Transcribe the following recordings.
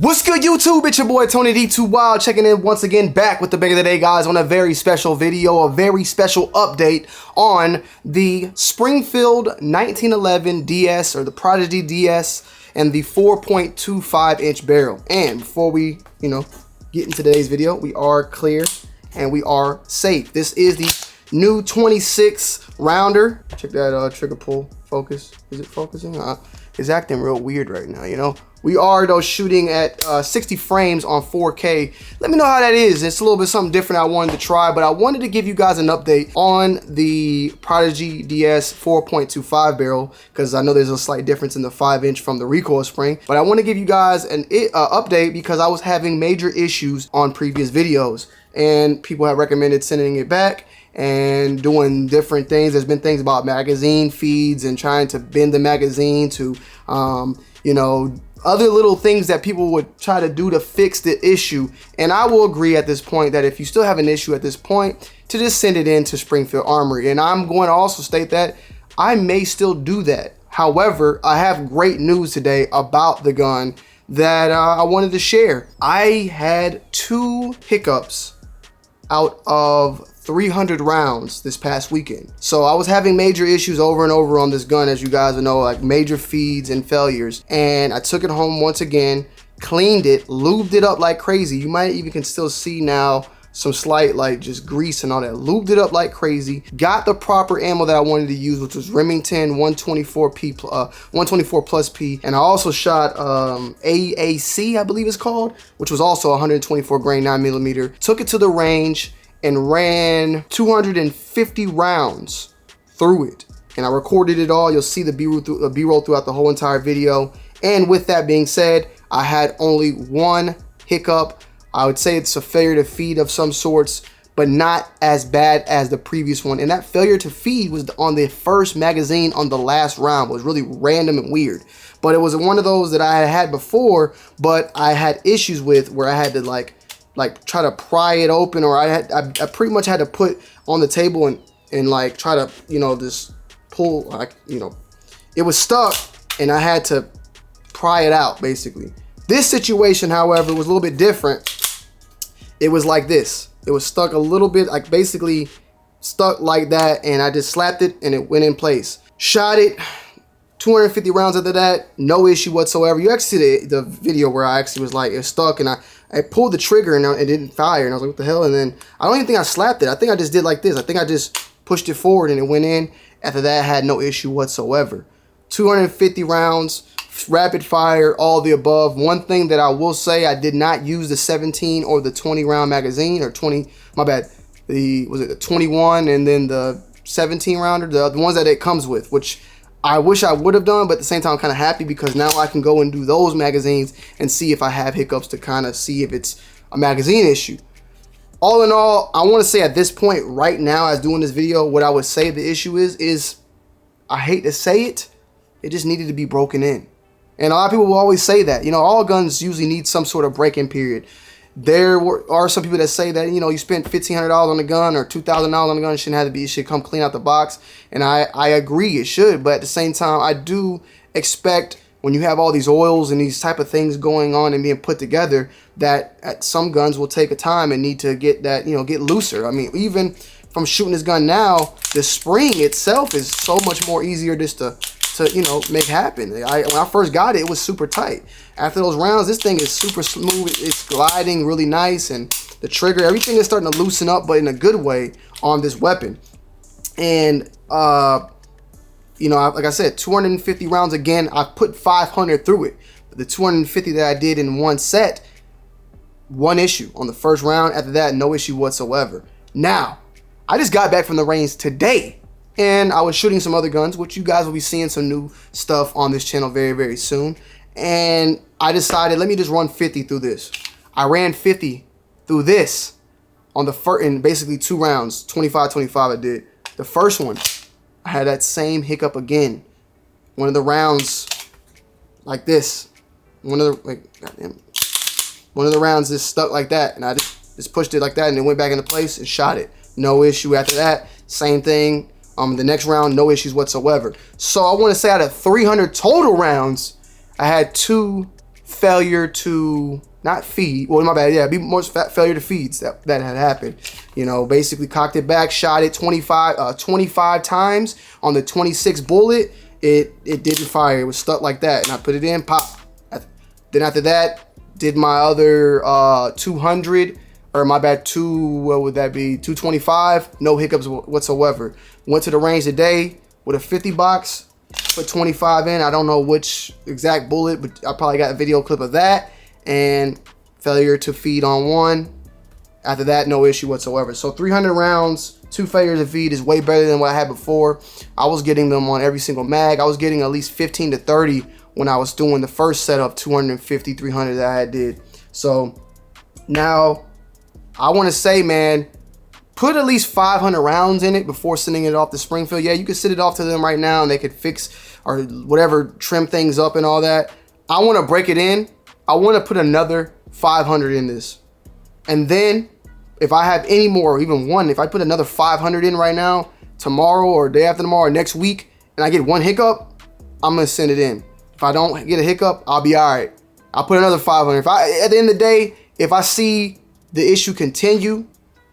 What's good, YouTube? It's your boy Tony D2 Wild checking in once again, back with the big of the day, guys, on a very special video, a very special update on the Springfield 1911 DS, or the Prodigy DS, and the 4.25 inch barrel. And before we, get into today's video, we are clear and we are safe. This is the new 26 rounder. Check that trigger pull focus. Is it focusing? It's acting real weird right now, We are, though, shooting at 60 frames on 4K. Let me know how that is. It's a little bit something different I wanted to try, but I wanted to give you guys an update on the Prodigy DS 4.25 barrel, because I know there's a slight difference in the 5-inch from the recoil spring. But I want to give you guys an update because I was having major issues on previous videos, and people have recommended sending it back and doing different things. There's been things about magazine feeds and trying to bend the magazine to, other little things that people would try to do to fix the issue. And I will agree at this point that if you still have an issue at this point, to just send it in to Springfield Armory. And I'm going to also state that I may still do that. However, I have great news today about the gun that I wanted to share. I had 2 hiccups out of 300 rounds this past weekend. So I was having major issues over and over on this gun, as you guys know, like major feeds and failures. And I took it home once again, cleaned it, lubed it up like crazy. You might even can still see now some slight just grease and all that. Lubed it up like crazy. Got the proper ammo that I wanted to use, which was Remington 124 plus P. And I also shot AAC, I believe it's called, which was also 124 grain 9mm. Took it to the range and ran 250 rounds through it. And I recorded it all. You'll see the B-roll throughout the whole entire video. And with that being said, I had only 1 hiccup. I would say it's a failure to feed of some sorts, but not as bad as the previous one. And that failure to feed was on the first magazine on the last round. It was really random and weird. But it was one of those that I had before, but I had issues with where I had to like try to pry it open, or I pretty much had to put on the table and try to just pull, it was stuck and I had to pry it out basically. This situation, however, was a little bit different. It was like this. It was stuck a little bit, basically stuck like that, and I just slapped it and it went in place. Shot it 250 rounds after that, no issue whatsoever. You actually see the video where I actually was it's stuck, and I pulled the trigger and it didn't fire, and I was like, what the hell? And then I don't even think I slapped it. I think I just did like this. I think I just pushed it forward and it went in. After that, I had no issue whatsoever. 250 rounds, rapid fire, all the above. One thing that I will say, I did not use the 17 or the 20 round magazine, or 20, my bad. Was it the 21 and then the 17 rounder, the ones that it comes with, which I wish I would have done, but at the same time I'm kind of happy because now I can go and do those magazines and see if I have hiccups to kind of see if it's a magazine issue. All in all, I want to say at this point right now, as doing this video, what I would say the issue is I hate to say it, it just needed to be broken in. And a lot of people will always say that, all guns usually need some sort of break-in period. There are some people that say that, you spent $1,500 on the gun or $2,000 on the gun, it shouldn't have to be, it should come clean out the box. And I agree, it should. But at the same time, I do expect when you have all these oils and these type of things going on and being put together, that some guns will take a time and need to get that, get looser. I mean, even from shooting this gun now, the spring itself is so much more easier just to make happen. When I first got it, it was super tight. After those rounds, this thing is super smooth. It's gliding really nice, and the trigger, everything is starting to loosen up, but in a good way on this weapon. And like I said, 250 rounds again. I put 500 through it. The 250 that I did in one set, 1 issue on the first round. After that, no issue whatsoever. Now, I just got back from the range today, and I was shooting some other guns, which you guys will be seeing some new stuff on this channel very, very soon. And I decided, let me just run 50 through this. I ran 50 through this on the first, in basically 2 rounds, 25-25 I did. The first one, I had that same hiccup again. One of the rounds, like this. One of the rounds just stuck like that, and I just pushed it like that, and it went back into place and shot it. No issue after that. Same thing. The next round, no issues whatsoever. So I want to say out of 300 total rounds, I had 2 failure to not feed. Well, my bad. Yeah, be more failure to feeds that had happened. You know, basically cocked it back, shot it 25 times on the 26th bullet. It didn't fire. It was stuck like that, and I put it in, pop. Then after that, did my other 200, or my bad, what would that be? 225. No hiccups whatsoever. Went to the range today with a 50 box. Put 25 in. I don't know which exact bullet, but I probably got a video clip of that. And failure to feed on one. After that, no issue whatsoever. So 300 rounds, 2 failures to feed is way better than what I had before. I was getting them on every single mag. I was getting at least 15 to 30 when I was doing the first set of 250, 300 that I did. So now I want to say, man, put at least 500 rounds in it before sending it off to Springfield. Yeah, you can send it off to them right now and they could fix or whatever, trim things up and all that. I want to break it in. I want to put another 500 in this. And then if I have any more, or even one, if I put another 500 in right now, tomorrow or day after tomorrow or next week, and I get one hiccup, I'm going to send it in. If I don't get a hiccup, I'll be all right. I'll put another 500. At the end of the day, if I see the issue continue,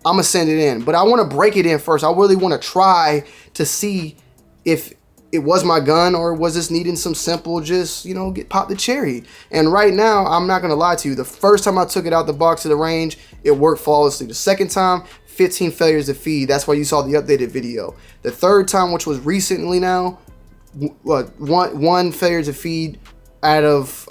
I'm going to send it in. But I want to break it in first. I really want to try to see if it was my gun or was this needing some simple, just, you know, pop the cherry. And right now, I'm not going to lie to you. The first time I took it out the box to the range, it worked flawlessly. The second time, 15 failures to feed. That's why you saw the updated video. The third time, which was recently now, one failure to feed out of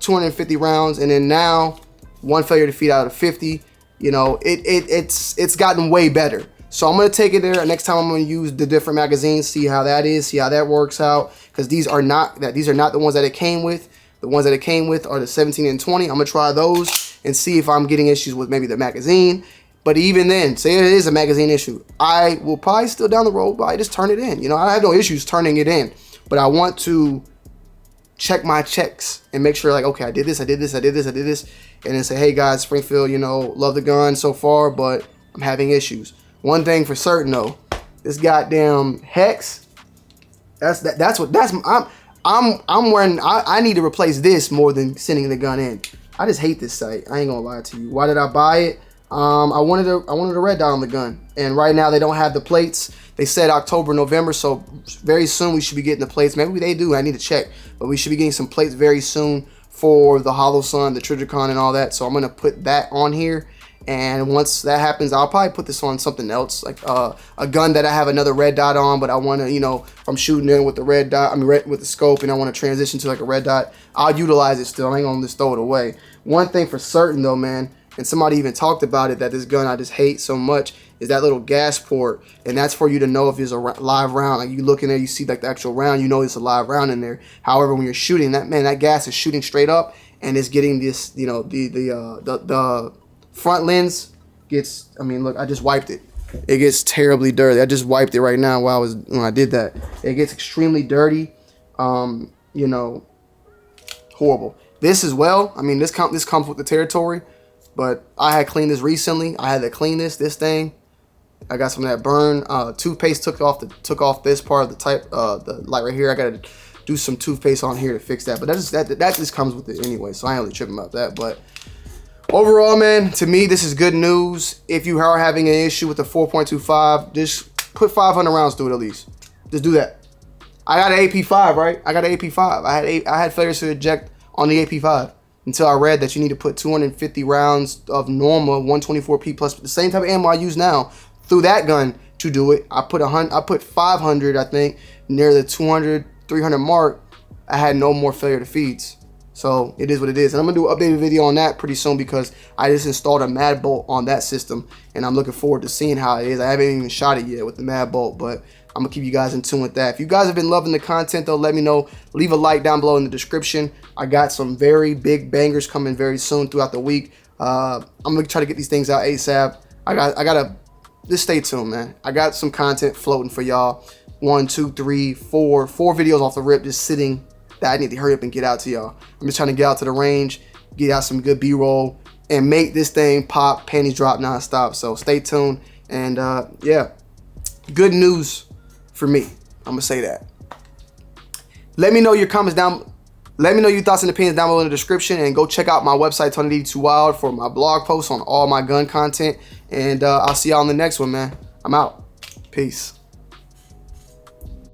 250 rounds. And then now, one failure to feed out of 50. You know, it's gotten way better. So I'm going to take it there. Next time I'm going to use the different magazines, see how that is, see how that works out. Because these are not the ones that it came with. The ones that it came with are the 17 and 20. I'm going to try those and see if I'm getting issues with maybe the magazine. But even then, say it is a magazine issue, I will probably still down the road, but I just turn it in. You know, I have no issues turning it in. But I want to check my checks and make sure, like, okay, I did this, I did this, I did this, I did this. And then say, hey guys, Springfield, you know, love the gun so far, but I'm having issues. One thing for certain though, this goddamn hex, I'm wearing, I need to replace this more than sending the gun in. I just hate this sight. I ain't gonna lie to you. Why did I buy it? I wanted a red dot on the gun, and right now they don't have the plates. They said October, November, so very soon we should be getting the plates. Maybe they do, I need to check, but we should be getting some plates very soon for the Hollow Sun, the Trijicon, and all that. So I'm gonna put that on here. And once that happens, I'll probably put this on something else, like a gun that I have another red dot on, but I want to, you know, if I'm shooting in with the red dot, with the scope, and I want to transition to like a red dot, I'll utilize it still. I ain't gonna just throw it away. One thing for certain though, man, and somebody even talked about it, that this gun I just hate so much, is that little gas port. And that's for you to know if there's a live round. Like you look in there, you see like the actual round, you know it's a live round in there. However, when you're shooting, that gas is shooting straight up, and it's getting this, you know, the front lens gets, I mean, look, I just wiped it. It gets terribly dirty. I just wiped it right now when I did that. It gets extremely dirty. You know, horrible. This as well, I mean, this comes with the territory, but I had cleaned this recently. I had to clean this thing. I got some of that burn. Toothpaste took off this part of the light right here. I gotta do some toothpaste on here to fix that. But that just comes with it anyway, so I ain't really tripping about that. But overall, man, to me, this is good news. If you are having an issue with the 4.25, just put 500 rounds through it at least. Just do that. I got an AP5, right? I got an AP5. I had failures to eject on the AP5 until I read that you need to put 250 rounds of normal 124P plus the same type of ammo I use now through that gun to do it. I put 500, I think, near the 200, 300 mark. I had no more failure to feeds. So it is what it is. And I'm going to do an updated video on that pretty soon because I just installed a Mad Bolt on that system. And I'm looking forward to seeing how it is. I haven't even shot it yet with the Mad Bolt, but I'm going to keep you guys in tune with that. If you guys have been loving the content, though, let me know. Leave a like down below in the description. I got some very big bangers coming very soon throughout the week. I'm going to try to get these things out ASAP. I got to, just stay tuned, man. I got some content floating for y'all. 1, 2, 3, 4 videos off the rip just sitting that I need to hurry up and get out to y'all. I'm just trying to get out to the range, get out some good B-roll, and make this thing pop, panties drop nonstop. So stay tuned. And yeah, good news for me. I'm gonna say that. Let me know your comments down. Let me know your thoughts and opinions down below in the description, and go check out my website, Tony82 Wild, for my blog posts on all my gun content. And I'll see y'all on the next one, man. I'm out. Peace.